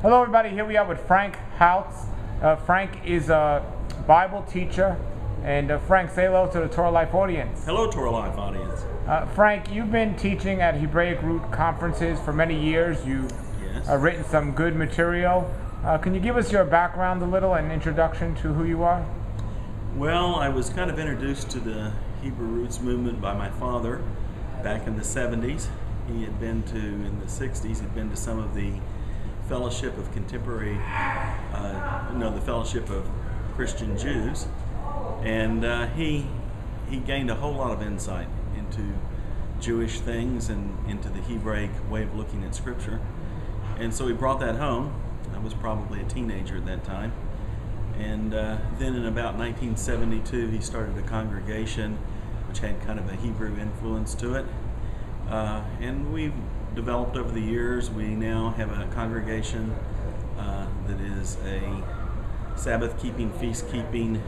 Hello everybody, here we are with Frank Houtz. Frank is a Bible teacher, and Frank, say hello to the Torah Life audience. Hello, Torah Life audience. Frank, you've been teaching at Hebraic Root conferences for many years. You've written some good material. Can you give us your background a little and introduction to who you are? Well, I was kind of introduced to the Hebrew Roots movement by my father back in the 70s. He had been to, in the 60s, he'd been to some of the Fellowship of Contemporary, the Fellowship of Christian Jews, and he gained a whole lot of insight into Jewish things and into the Hebraic way of looking at Scripture, and so he brought that home. I was probably a teenager at that time, and then in about 1972 he started a congregation which had kind of a Hebrew influence to it, and we've developed over the years. We now have a congregation that is a Sabbath-keeping, feast-keeping,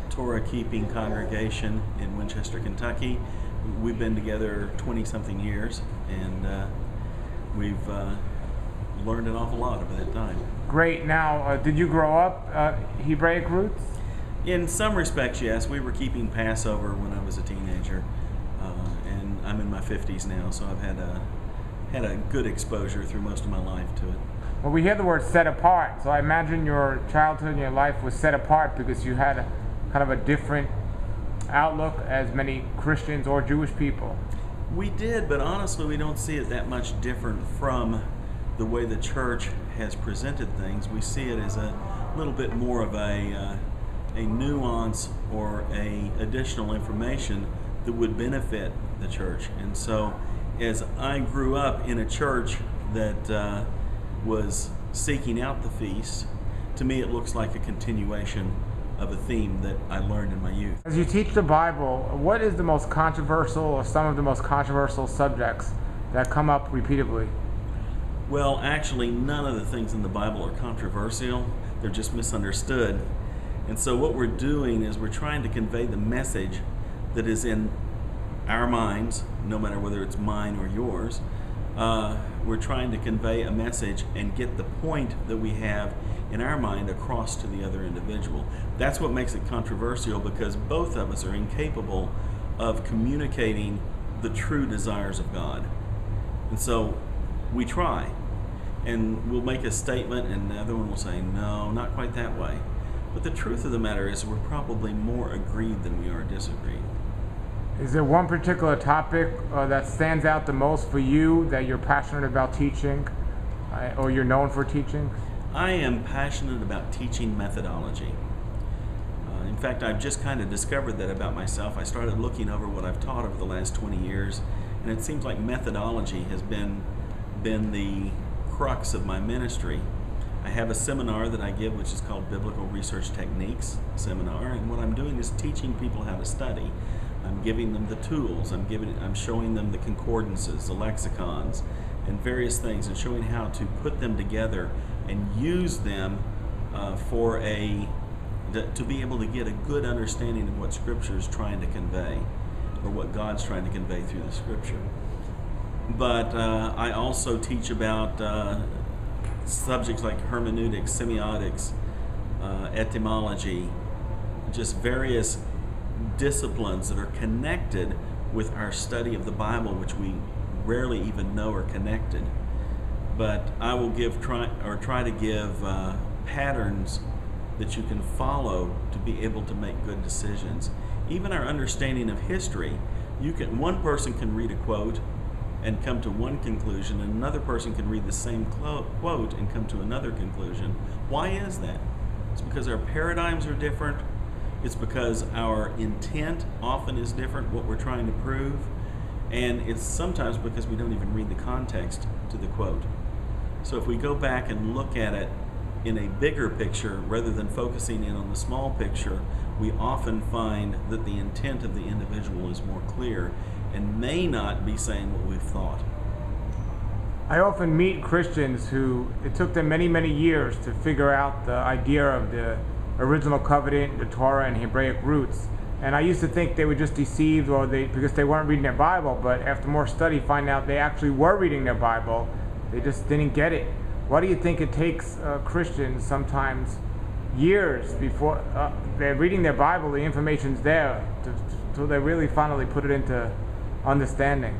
Torah-keeping congregation in Winchester, Kentucky. We've been together 20-something years, and we've learned an awful lot over that time. Great. Now, did you grow up Hebraic Roots? In some respects, yes. We were keeping Passover when I was a teenager, and I'm in my 50s now, so I've had a good exposure through most of my life to it. Well, we hear the word set apart, so I imagine your childhood and your life was set apart because you had kind of a different outlook as many Christians or Jewish people. We did, but honestly we don't see it that much different from the way the church has presented things. We see it as a little bit more of a nuance or a additional information that would benefit the church. And so as I grew up in a church that was seeking out the feast, to me it looks like a continuation of a theme that I learned in my youth. As you teach the Bible, what is the most controversial or some of the most controversial subjects that come up repeatedly? Well, actually none of the things in the Bible are controversial. They're just misunderstood. And so what we're doing is we're trying to convey the message that is in our minds, no matter whether it's mine or yours. We're trying to convey a message and get the point that we have in our mind across to the other individual. That's what makes it controversial, because both of us are incapable of communicating the true desires of God. And so we try, and we'll make a statement and the other one will say, no, not quite that way. But the truth of the matter is we're probably more agreed than we are disagreed. Is there one particular topic that stands out the most for you that you're passionate about teaching or you're known for teaching? I am passionate about teaching methodology. In fact, I've just kind of discovered that about myself. I started looking over what I've taught over the last 20 years, and it seems like methodology has been the crux of my ministry. I have a seminar that I give which is called Biblical Research Techniques Seminar, and what I'm doing is teaching people how to study. I'm giving them the tools, I'm showing them the concordances, the lexicons, and various things, and showing how to put them together and use them to be able to get a good understanding of what Scripture is trying to convey, or what God's trying to convey through the Scripture. But I also teach about subjects like hermeneutics, semiotics, etymology, just various disciplines that are connected with our study of the Bible, which we rarely even know are connected. But I will try to give patterns that you can follow to be able to make good decisions. Even our understanding of history, one person can read a quote and come to one conclusion, and another person can read the same quote and come to another conclusion. Why is that? It's because our paradigms are different. It's because our intent often is different, what we're trying to prove, and it's sometimes because we don't even read the context to the quote. So if we go back and look at it in a bigger picture rather than focusing in on the small picture, we often find that the intent of the individual is more clear and may not be saying what we've thought. I often meet Christians who it took them many, many years to figure out the idea of the original covenant, the Torah, and Hebraic roots. And I used to think they were just deceived because they weren't reading their Bible, but after more study, find out they actually were reading their Bible. They just didn't get it. Why do you think it takes Christians sometimes years before they're reading their Bible, the information's there, till they really finally put it into understanding?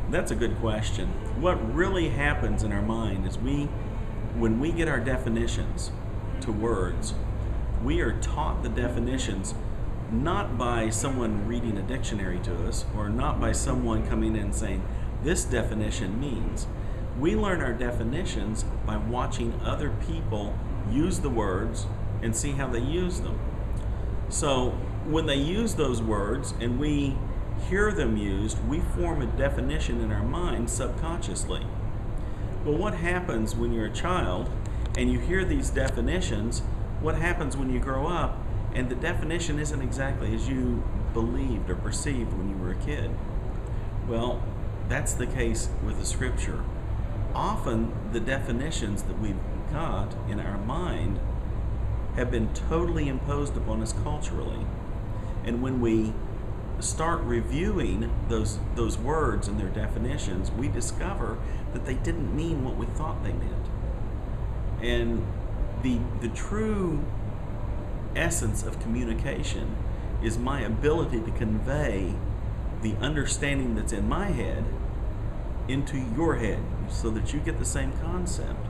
That's a good question. What really happens in our mind is when we get our definitions to words, we are taught the definitions not by someone reading a dictionary to us, or not by someone coming in and saying, this definition means. We learn our definitions by watching other people use the words and see how they use them. So when they use those words and we hear them used, we form a definition in our mind subconsciously. Well, what happens when you're a child and you hear these definitions? What happens when you grow up and the definition isn't exactly as you believed or perceived when you were a kid? Well, that's the case with the scripture. Often the definitions that we've got in our mind have been totally imposed upon us culturally. And when we start reviewing those words and their definitions, we discover that they didn't mean what we thought they meant. And the true essence of communication is my ability to convey the understanding that's in my head into your head so that you get the same concept.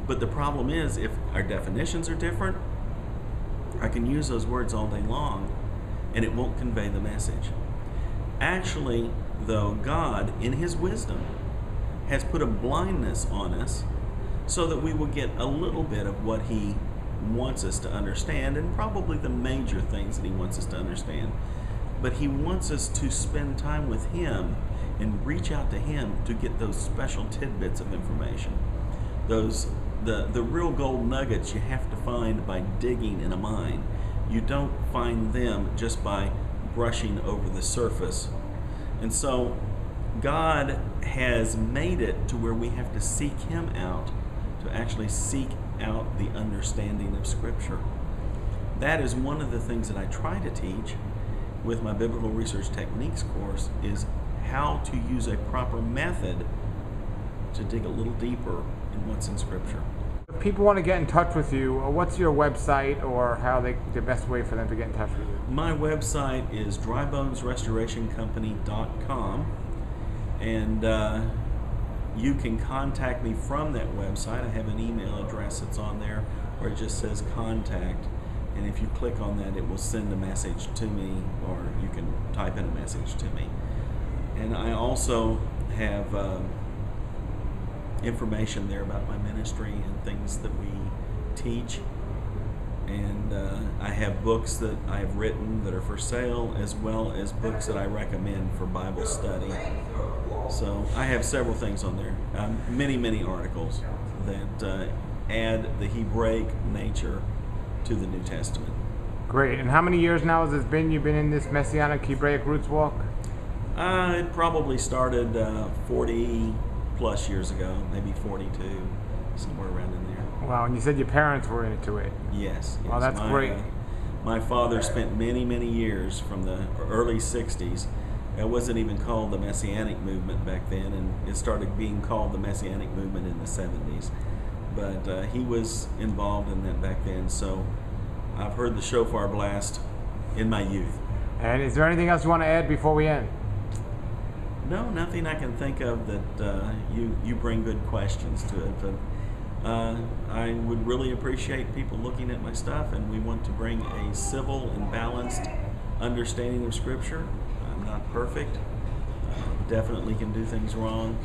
But the problem is, if our definitions are different, I can use those words all day long and it won't convey the message. Actually, though, God, in His wisdom, has put a blindness on us so that we will get a little bit of what He wants us to understand, and probably the major things that He wants us to understand. But He wants us to spend time with Him and reach out to Him to get those special tidbits of information. The real gold nuggets you have to find by digging in a mine. You don't find them just by brushing over the surface. And so God has made it to where we have to seek Him out, to actually seek out the understanding of Scripture. That is one of the things that I try to teach with my Biblical Research Techniques course, is how to use a proper method to dig a little deeper in what's in Scripture. If people want to get in touch with you, what's your website, or the best way for them to get in touch with you? My website is drybonesrestorationcompany.com, and you can contact me from that website. I have an email address that's on there where it just says contact, and if you click on that, it will send a message to me, or you can type in a message to me. And I also have information there about my ministry and things that we teach. And I have books that I have written that are for sale, as well as books that I recommend for Bible study. So I have several things on there, many articles that add the Hebraic nature to the New Testament. Great. And how many years now has it been you've been in this Messianic Hebraic roots walk? It probably started 40 plus years ago, maybe 42, somewhere around in there. Wow, and you said your parents were into it. Yes. Wow, that's great. My father spent many years from the early 60s. It wasn't even called the Messianic movement back then, and it started being called the Messianic movement in the 70s. But he was involved in that back then, so I've heard the shofar blast in my youth. And is there anything else you want to add before we end? No, nothing I can think of that you bring good questions to it. But I would really appreciate people looking at my stuff, and we want to bring a civil and balanced understanding of Scripture. I'm not perfect. Definitely can do things wrong,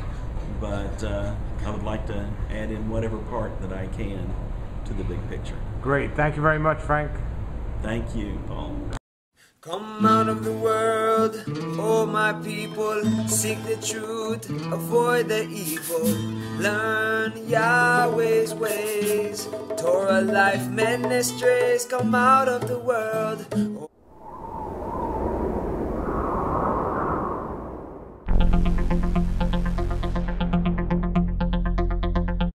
but I would like to add in whatever part that I can to the big picture. Great. Thank you very much, Frank. Thank you, Paul. Come out of the world, oh my people, seek the truth, avoid the evil, learn Yahweh's ways, Torah Life Ministries, come out of the world.